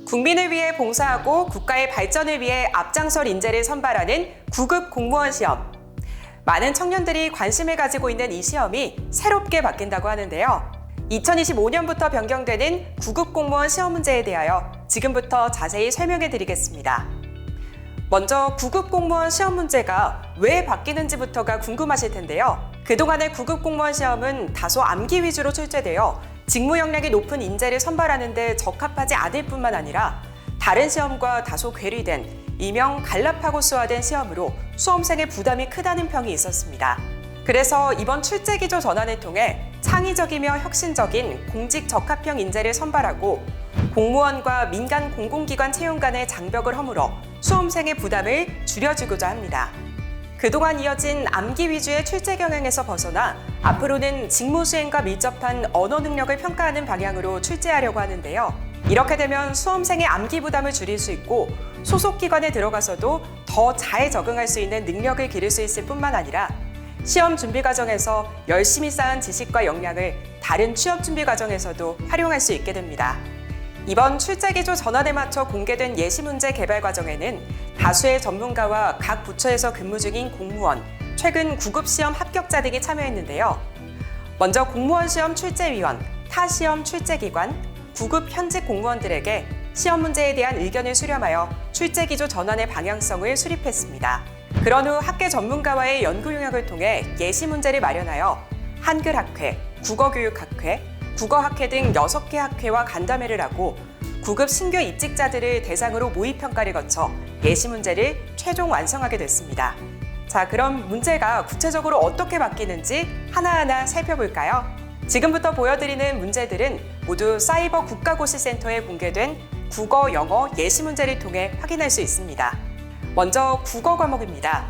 국민을 위해 봉사하고 국가의 발전을 위해 앞장설 인재를 선발하는 9급 공무원 시험. 많은 청년들이 관심을 가지고 있는 이 시험이 새롭게 바뀐다고 하는데요. 2025년부터 변경되는 9급 공무원 시험 문제에 대하여 지금부터 자세히 설명해 드리겠습니다. 먼저 9급 공무원 시험 문제가 왜 바뀌는지부터가 궁금하실 텐데요. 그동안의 9급 공무원 시험은 다소 암기 위주로 출제되어 직무 역량이 높은 인재를 선발하는 데 적합하지 않을 뿐만 아니라 다른 시험과 다소 괴리된 일명 갈라파고스화된 시험으로 수험생의 부담이 크다는 평이 있었습니다. 그래서 이번 출제 기조 전환을 통해 창의적이며 혁신적인 공직 적합형 인재를 선발하고 공무원과 민간 공공기관 채용 간의 장벽을 허물어 수험생의 부담을 줄여주고자 합니다. 그동안 이어진 암기 위주의 출제 경향에서 벗어나 앞으로는 직무 수행과 밀접한 언어 능력을 평가하는 방향으로 출제하려고 하는데요. 이렇게 되면 수험생의 암기 부담을 줄일 수 있고 소속 기관에 들어가서도 더 잘 적응할 수 있는 능력을 기를 수 있을 뿐만 아니라 시험 준비 과정에서 열심히 쌓은 지식과 역량을 다른 취업 준비 과정에서도 활용할 수 있게 됩니다. 이번 출제 기조 전환에 맞춰 공개된 예시 문제 개발 과정에는 다수의 전문가와 각 부처에서 근무 중인 공무원, 최근 9급 시험 합격자 등이 참여했는데요. 먼저 공무원 시험 출제위원, 타 시험 출제기관, 9급 현직 공무원들에게 시험 문제에 대한 의견을 수렴하여 출제 기조 전환의 방향성을 수립했습니다. 그런 후 학계 전문가와의 연구 용역을 통해 예시 문제를 마련하여 한글학회, 국어교육학회, 국어학회 등 6개 학회와 간담회를 하고 9급 신규 입직자들을 대상으로 모의평가를 거쳐 예시 문제를 최종 완성하게 됐습니다. 자, 그럼 문제가 구체적으로 어떻게 바뀌는지 하나하나 살펴볼까요? 지금부터 보여드리는 문제들은 모두 사이버 국가고시센터에 공개된 국어, 영어 예시 문제를 통해 확인할 수 있습니다. 먼저 국어 과목입니다.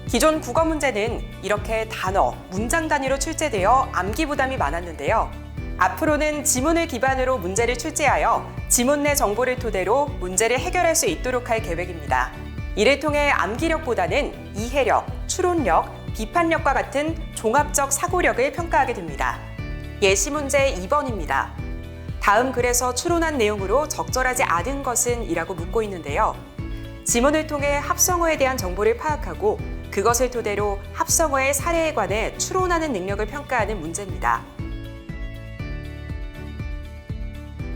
기존 국어 문제는 이렇게 단어, 문장 단위로 출제되어 암기 부담이 많았는데요. 앞으로는 지문을 기반으로 문제를 출제하여 지문 내 정보를 토대로 문제를 해결할 수 있도록 할 계획입니다. 이를 통해 암기력보다는 이해력, 추론력, 비판력과 같은 종합적 사고력을 평가하게 됩니다. 예시 문제 2번입니다. 다음 글에서 추론한 내용으로 적절하지 않은 것은 이라고 묻고 있는데요. 지문을 통해 합성어에 대한 정보를 파악하고 그것을 토대로 합성어의 사례에 관해 추론하는 능력을 평가하는 문제입니다.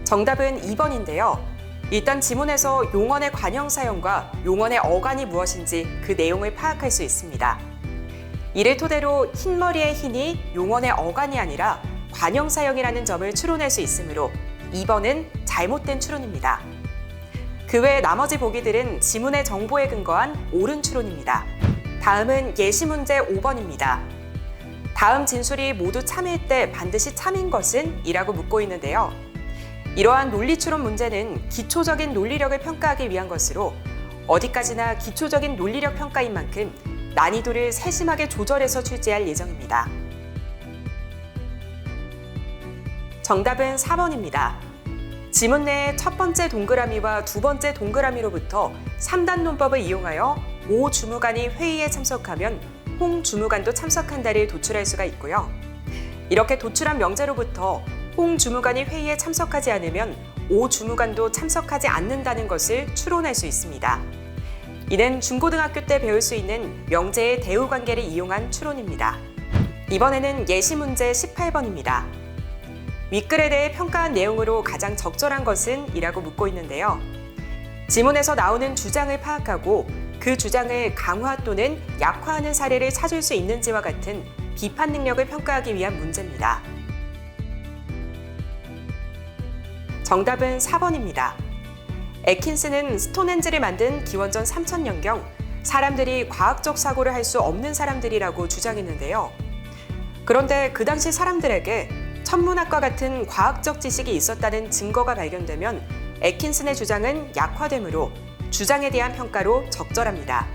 정답은 2번인데요. 일단 지문에서 용언의 관형 사용과 용언의 어간이 무엇인지 그 내용을 파악할 수 있습니다. 이를 토대로 흰머리의 흰이 용언의 어간이 아니라 관형 사용이라는 점을 추론할 수 있으므로 2번은 잘못된 추론입니다. 그 외 나머지 보기들은 지문의 정보에 근거한 옳은 추론입니다. 다음은 예시 문제 5번입니다. 다음 진술이 모두 참일 때 반드시 참인 것은? 이라고 묻고 있는데요. 이러한 논리 추론 문제는 기초적인 논리력을 평가하기 위한 것으로 어디까지나 기초적인 논리력 평가인 만큼 난이도를 세심하게 조절해서 출제할 예정입니다. 정답은 4번입니다. 지문 내의 첫 번째 동그라미와 두 번째 동그라미로부터 3단 논법을 이용하여 오 주무관이 회의에 참석하면 홍 주무관도 참석한다를 도출할 수가 있고요. 이렇게 도출한 명제로부터 홍 주무관이 회의에 참석하지 않으면 오 주무관도 참석하지 않는다는 것을 추론할 수 있습니다. 이는 중고등학교 때 배울 수 있는 명제의 대우 관계를 이용한 추론입니다. 이번에는 예시 문제 18번입니다. 윗글에 대해 평가한 내용으로 가장 적절한 것은? 이라고 묻고 있는데요. 지문에서 나오는 주장을 파악하고 그 주장을 강화 또는 약화하는 사례를 찾을 수 있는지와 같은 비판 능력을 평가하기 위한 문제입니다. 정답은 4번입니다. 애킨스는 스톤헨지를 만든 기원전 3000년경 사람들이 과학적 사고를 할 수 없는 사람들이라고 주장했는데요. 그런데 그 당시 사람들에게 천문학과 같은 과학적 지식이 있었다는 증거가 발견되면 애킨슨의 주장은 약화되므로 주장에 대한 평가로 적절합니다.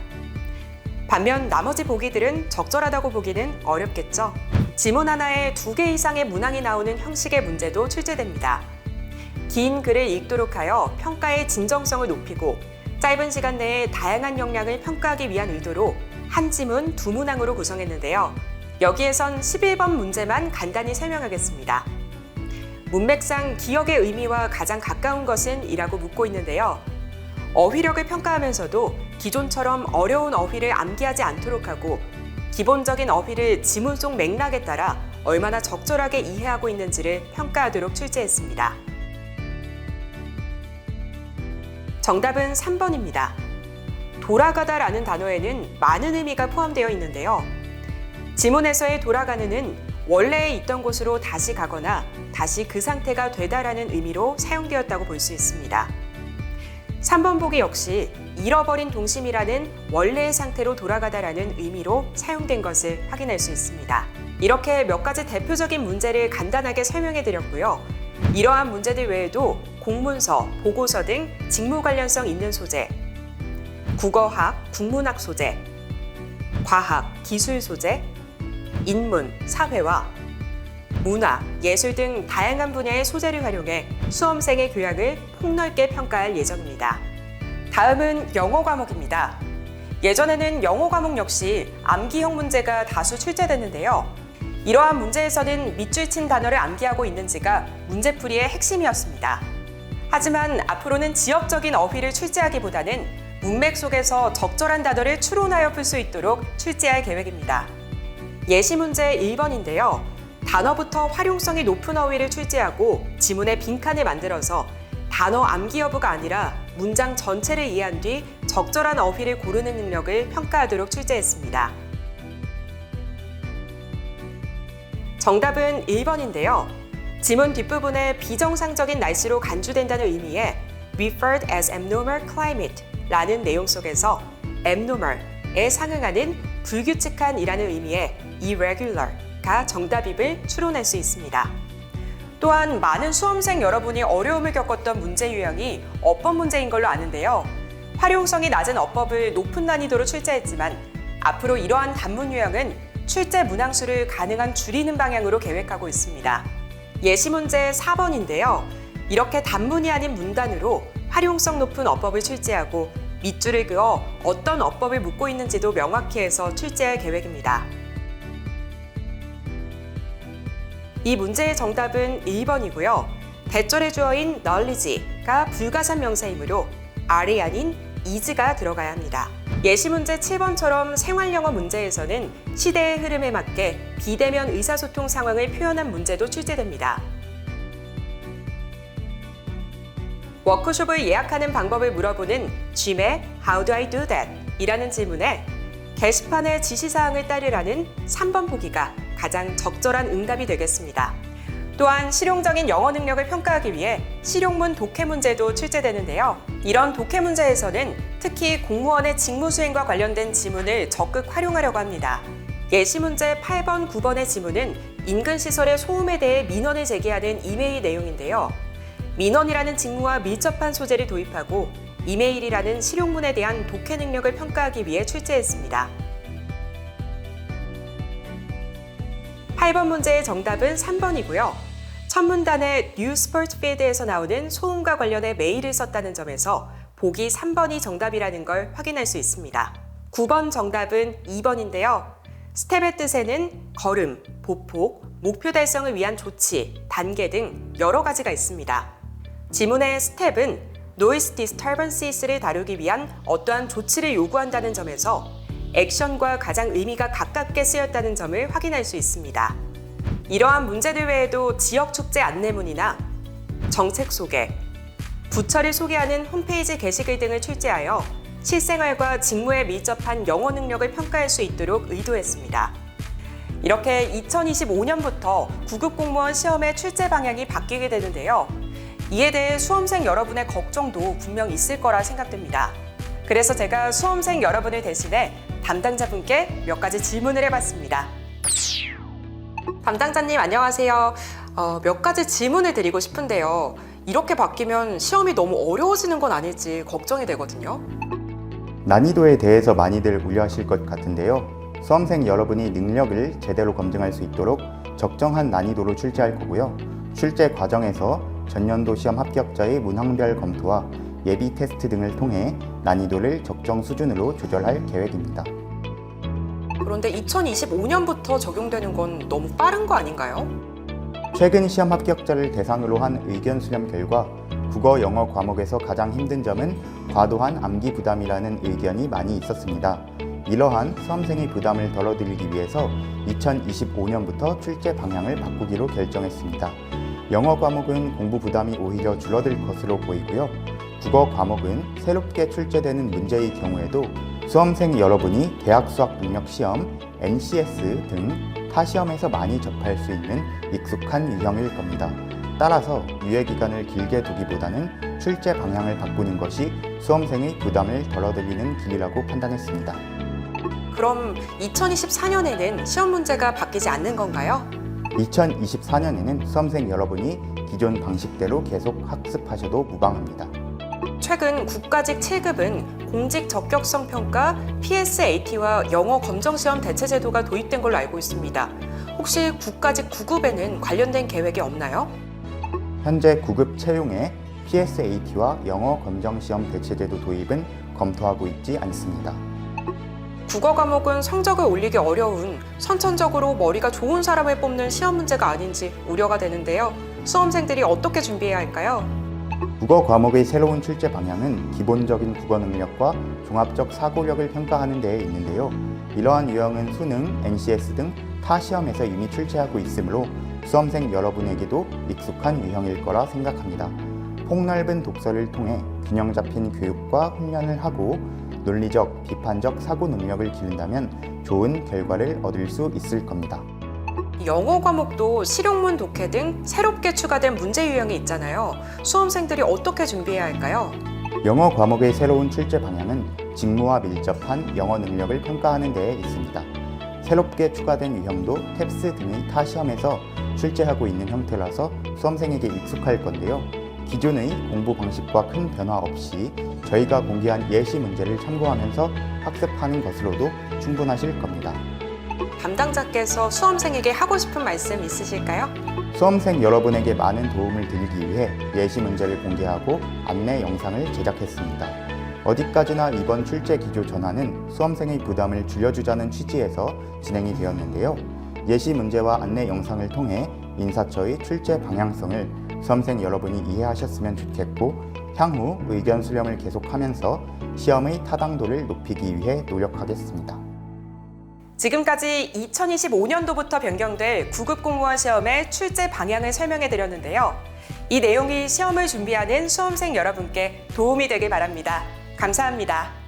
반면 나머지 보기들은 적절하다고 보기는 어렵겠죠. 지문 하나에 2개 이상의 문항이 나오는 형식의 문제도 출제됩니다. 긴 글을 읽도록 하여 평가의 진정성을 높이고 짧은 시간 내에 다양한 역량을 평가하기 위한 의도로 한 지문 2문항으로 구성했는데요. 여기에선 11번 문제만 간단히 설명하겠습니다. 문맥상 기억의 의미와 가장 가까운 것은 이라고 묻고 있는데요. 어휘력을 평가하면서도 기존처럼 어려운 어휘를 암기하지 않도록 하고 기본적인 어휘를 지문 속 맥락에 따라 얼마나 적절하게 이해하고 있는지를 평가하도록 출제했습니다. 정답은 3번입니다. 돌아가다라는 단어에는 많은 의미가 포함되어 있는데요. 지문에서의 돌아가는은 원래 있던 곳으로 다시 가거나 다시 그 상태가 되다라는 의미로 사용되었다고 볼 수 있습니다. 3번 보기 역시 잃어버린 동심이라는 원래의 상태로 돌아가다라는 의미로 사용된 것을 확인할 수 있습니다. 이렇게 몇 가지 대표적인 문제를 간단하게 설명해 드렸고요. 이러한 문제들 외에도 공문서, 보고서 등 직무 관련성 있는 소재, 국어학, 국문학 소재, 과학, 기술 소재, 인문, 사회와 문화, 예술 등 다양한 분야의 소재를 활용해 수험생의 교양을 폭넓게 평가할 예정입니다. 다음은 영어 과목입니다. 예전에는 영어 과목 역시 암기형 문제가 다수 출제됐는데요. 이러한 문제에서는 밑줄 친 단어를 암기하고 있는지가 문제풀이의 핵심이었습니다. 하지만 앞으로는 지역적인 어휘를 출제하기보다는 문맥 속에서 적절한 단어를 추론하여 풀 수 있도록 출제할 계획입니다. 예시 문제 1번인데요. 단어부터 활용성이 높은 어휘를 출제하고 지문에 빈칸을 만들어서 단어 암기 여부가 아니라 문장 전체를 이해한 뒤 적절한 어휘를 고르는 능력을 평가하도록 출제했습니다. 정답은 1번인데요. 지문 뒷부분에 비정상적인 날씨로 간주된다는 의미의 referred as abnormal climate 라는 내용 속에서 abnormal에 상응하는 불규칙한 이라는 의미의 irregular가 정답임을 추론할 수 있습니다. 또한 많은 수험생 여러분이 어려움을 겪었던 문제 유형이 어법 문제인 걸로 아는데요. 활용성이 낮은 어법을 높은 난이도로 출제했지만 앞으로 이러한 단문 유형은 출제 문항수를 가능한 줄이는 방향으로 계획하고 있습니다. 예시 문제 4번인데요. 이렇게 단문이 아닌 문단으로 활용성 높은 어법을 출제하고 밑줄을 그어 어떤 어법을 묻고 있는지도 명확히 해서 출제할 계획입니다. 이 문제의 정답은 1번이고요. 대절의 주어인 knowledge가 불가산 명사이므로 are이 아닌 is가 들어가야 합니다. 예시 문제 7번처럼 생활영어 문제에서는 시대의 흐름에 맞게 비대면 의사소통 상황을 표현한 문제도 출제됩니다. 워크숍을 예약하는 방법을 물어보는 GM의 How do I do that? 이라는 질문에 게시판의 지시사항을 따르라는 3번 보기가 가장 적절한 응답이 되겠습니다. 또한 실용적인 영어 능력을 평가하기 위해 실용문 독해 문제도 출제되는데요. 이런 독해 문제에서는 특히 공무원의 직무 수행과 관련된 지문을 적극 활용하려고 합니다. 예시 문제 8번, 9번의 지문은 인근 시설의 소음에 대해 민원을 제기하는 이메일 내용인데요. 민원이라는 직무와 밀접한 소재를 도입하고 이메일이라는 실용문에 대한 독해 능력을 평가하기 위해 출제했습니다. 8번 문제의 정답은 3번이고요. 첫 문단의 New Sport Field에서 나오는 소음과 관련해 메일을 썼다는 점에서 보기 3번이 정답이라는 걸 확인할 수 있습니다. 9번 정답은 2번인데요. 스텝의 뜻에는 걸음, 보폭, 목표 달성을 위한 조치, 단계 등 여러 가지가 있습니다. 지문의 스텝은 Noise Disturbances를 다루기 위한 어떠한 조치를 요구한다는 점에서 액션과 가장 의미가 가깝게 쓰였다는 점을 확인할 수 있습니다. 이러한 문제들 외에도 지역 축제 안내문이나 정책 소개, 부처를 소개하는 홈페이지 게시글 등을 출제하여 실생활과 직무에 밀접한 영어 능력을 평가할 수 있도록 의도했습니다. 이렇게 2025년부터 9급 공무원 시험의 출제 방향이 바뀌게 되는데요. 이에 대해 수험생 여러분의 걱정도 분명 있을 거라 생각됩니다. 그래서 제가 수험생 여러분을 대신해 담당자분께 몇 가지 질문을 해봤습니다. 담당자님 안녕하세요. 몇 가지 질문을 드리고 싶은데요. 이렇게 바뀌면 시험이 너무 어려워지는 건 아닐지 걱정이 되거든요. 난이도에 대해서 많이들 우려하실 것 같은데요. 수험생 여러분이 능력을 제대로 검증할 수 있도록 적정한 난이도로 출제할 거고요. 출제 과정에서 전년도 시험 합격자의 문항별 검토와 예비 테스트 등을 통해 난이도를 적정 수준으로 조절할 계획입니다. 그런데 2025년부터 적용되는 건 너무 빠른 거 아닌가요? 최근 시험 합격자를 대상으로 한 의견 수렴 결과 국어, 영어 과목에서 가장 힘든 점은 과도한 암기 부담이라는 의견이 많이 있었습니다. 이러한 수험생의 부담을 덜어드리기 위해서 2025년부터 출제 방향을 바꾸기로 결정했습니다. 영어 과목은 공부 부담이 오히려 줄어들 것으로 보이고요. 국어 과목은 새롭게 출제되는 문제의 경우에도 수험생 여러분이 대학 수학 능력 시험, NCS 등 타 시험에서 많이 접할 수 있는 익숙한 유형일 겁니다. 따라서 유예 기간을 길게 두기보다는 출제 방향을 바꾸는 것이 수험생의 부담을 덜어드리는 길이라고 판단했습니다. 그럼 2024년에는 시험 문제가 바뀌지 않는 건가요? 2024년에는 수험생 여러분이 기존 방식대로 계속 학습하셔도 무방합니다. 최근 국가직 7급은 공직 적격성 평가, PSAT와 영어 검정시험 대체 제도가 도입된 걸로 알고 있습니다. 혹시 국가직 9급에는 관련된 계획이 없나요? 현재 9급 채용에 PSAT와 영어 검정시험 대체 제도 도입은 검토하고 있지 않습니다. 국어 과목은 성적을 올리기 어려운 선천적으로 머리가 좋은 사람을 뽑는 시험 문제가 아닌지 우려가 되는데요. 수험생들이 어떻게 준비해야 할까요? 국어 과목의 새로운 출제 방향은 기본적인 국어 능력과 종합적 사고력을 평가하는 데에 있는데요. 이러한 유형은 수능, NCS 등 타 시험에서 이미 출제하고 있으므로 수험생 여러분에게도 익숙한 유형일 거라 생각합니다. 폭넓은 독서를 통해 균형 잡힌 교육과 훈련을 하고 논리적, 비판적 사고 능력을 기른다면 좋은 결과를 얻을 수 있을 겁니다. 영어 과목도 실용문 독해 등 새롭게 추가된 문제 유형이 있잖아요. 수험생들이 어떻게 준비해야 할까요? 영어 과목의 새로운 출제 방향은 직무와 밀접한 영어 능력을 평가하는 데에 있습니다. 새롭게 추가된 유형도 탭스 등의 타 시험에서 출제하고 있는 형태라서 수험생에게 익숙할 건데요. 기존의 공부 방식과 큰 변화 없이 저희가 공개한 예시 문제를 참고하면서 학습하는 것으로도 충분하실 겁니다. 담당자께서 수험생에게 하고 싶은 말씀 있으실까요? 수험생 여러분에게 많은 도움을 드리기 위해 예시 문제를 공개하고 안내 영상을 제작했습니다. 어디까지나 이번 출제 기조 전환은 수험생의 부담을 줄여주자는 취지에서 진행이 되었는데요. 예시 문제와 안내 영상을 통해 인사처의 출제 방향성을 수험생 여러분이 이해하셨으면 좋겠고 향후 의견 수렴을 계속하면서 시험의 타당도를 높이기 위해 노력하겠습니다. 지금까지 2025년도부터 변경될 9급 공무원 시험의 출제 방향을 설명해 드렸는데요. 이 내용이 시험을 준비하는 수험생 여러분께 도움이 되길 바랍니다. 감사합니다.